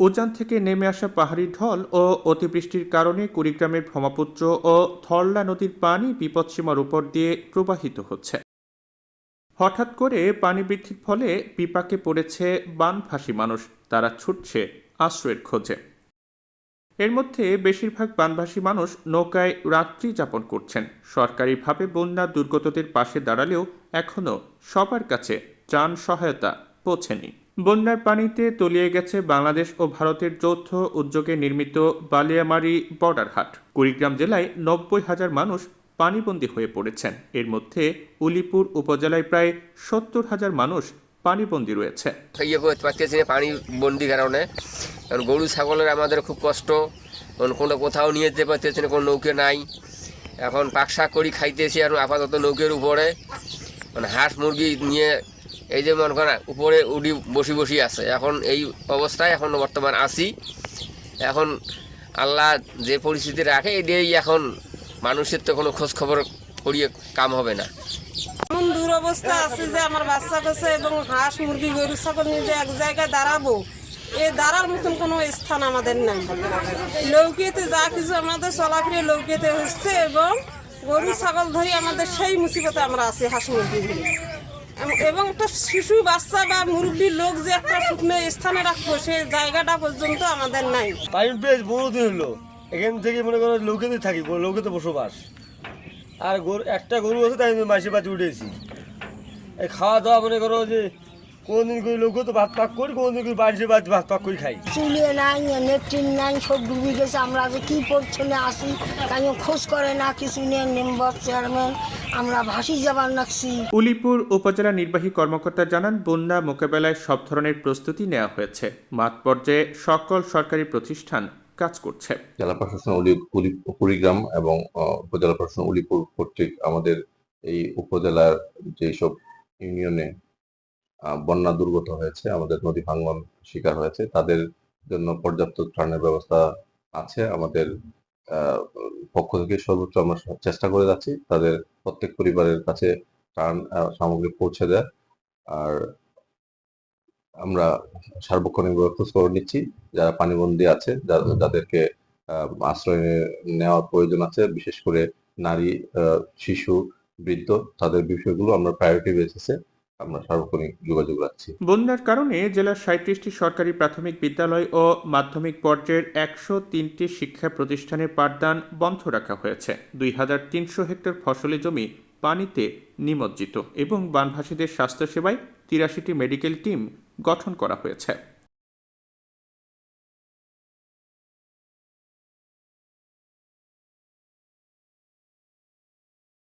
উজান থেকে নেমে আসা পাহাড়ি ঢল ও অতিবৃষ্টির কারণে কুড়িগ্রামের ব্রহ্মপুত্র ও ধরলা নদীর পানি বিপদসীমার উপর দিয়ে প্রবাহিত হচ্ছে। হঠাৎ করে পানি বৃদ্ধির ফলে বিপাকে পড়েছে বানভাসী মানুষ। তারা ছুটছে আশ্রয়ের খোঁজে। এর মধ্যে বেশিরভাগ বানভাসী মানুষ নৌকায় রাত্রি যাপন করছেন। সরকারিভাবে বন্যা দুর্গতদের পাশে দাঁড়ালেও এখনও সবার কাছে ত্রাণ সহায়তা পৌঁছেনি। বন্যার পানিতে তলিয়ে গেছে বাংলাদেশ ও ভারতের যৌথ উদ্যোগে নির্মিত বালিয়ামারী বর্ডার হাট। কুড়িগ্রাম জেলায় 90,000 মানুষ পানিবন্দী হয়ে পড়েছেন। এর মধ্যে উলিপুর উপজেলায় প্রায় 70,000 মানুষ পানিবন্দী রয়েছে। পানি বন্দি কারণে গরু ছাগলের আমাদের খুব কষ্ট, কোনো কোথাও নিয়ে যেতে পারতেছি না, কোনো নৌকে নাই। এখন পাকশাক করি খাইতেছি আর আপাতত নৌকের উপরে, মানে হাঁস মুরগি নিয়ে এই যে মনে করেন উপরে উডি বসি আছে। এখন এই অবস্থায় এখন বর্তমান আছি। এখন আল্লাহ যে পরিস্থিতি রাখে এটাই, এখন মানুষের তো কোনো খোঁজ খবর করিয়ে কাম হবে না। এমন দুরবস্থা আছে যে আমার বাচ্চা কাছে এবং হাঁস মুরগি গরু ছাগল নিয়ে যে এক জায়গায় দাঁড়াবো, এই দাঁড়ার মতন কোনো স্থান আমাদের নাই। লৌকিতে যা কিছু আমাদের চলাফিরে লৌকিতে হচ্ছে এবং গরু ছাগল ধরে আমাদের সেই মুসিবতে আমরা আছি। হাঁস মুরগি এবং একটা শিশু বাচ্চা বা মুরব্বীর লোক যে একটা শুকনো স্থানে রাখবো, সেই জায়গাটা পর্যন্ত আমাদের নাই। পানি বেশ বড় দিন হলো, এখান থেকে মনে করো লৌকিতে থাকি, লৌকিতে বসবাস। আর একটা গরু আছে, তাই মাসে বাচ্চা উঠেছি। এই খাওয়া দাওয়া মনে করো যে কোনদিন করে লোক তো ভাত পাক করি, কোনদিন করে বাড়িতে ভাত পাক করে খাই। চুলে নাই, নেট্রিন নাই, সব ডুবে গেছে। আমরা যে কি করছে না আসি, তাই খোঁজ করে না, কিছু নেই। মেম্বার চেয়ারম্যান আমরা ভাসি যাবার নাকছি। উলিপুর উপজেলা নির্বাহী কর্মকর্তা জানান, বন্যা মোকাবেলায় সব ধরনের প্রস্তুতি নেওয়া হয়েছে। মাঠ পর্যায়ে সকল সরকারি প্রতিষ্ঠান কাজ করছে। জেলা প্রশাসন কুড়িগ্রাম এবং উপজেলা প্রশাসন উলিপুর কর্তৃক আমাদের এই উপজেলার যেসব ইউনিয়নে বন্যা দুর্গত হয়েছে, আমাদের নদী ভাঙ্গন শিকার হয়েছে, তাদের জন্য পর্যাপ্ত ত্রাণের ব্যবস্থা আছে। আমাদের পক্ষ থেকে সর্বোচ্চ আমরা চেষ্টা করে যাচ্ছি তাদের প্রত্যেক পরিবারের কাছে ত্রাণ সামগ্রী পৌঁছে দেয়। আর আমরা সার্বক্ষণিকভাবে খোঁজখবর নিচ্ছি যারা পানিবন্দী আছে, যাদেরকে আশ্রয় নেওয়ার প্রয়োজন আছে, বিশেষ করে নারী, শিশু, বৃদ্ধ, তাদের বিষয়গুলো আমরা প্রায়োরিটি বেসিসে আমরা সার্বক্ষণিক যোগাযোগ রাখছি। বন্যার কারণে জেলার 37টি সরকারি প্রাথমিক বিদ্যালয় ও মাধ্যমিক পর্যায়ের 103টি শিক্ষা প্রতিষ্ঠানের পাঠদান বন্ধ রাখা হয়েছে। 2,300 হেক্টর ফসলি জমি পানিতে নিমজ্জিত এবং বানভাসীদের স্বাস্থ্যসেবায় 83টি মেডিকেল টিম গঠন করা হয়েছে।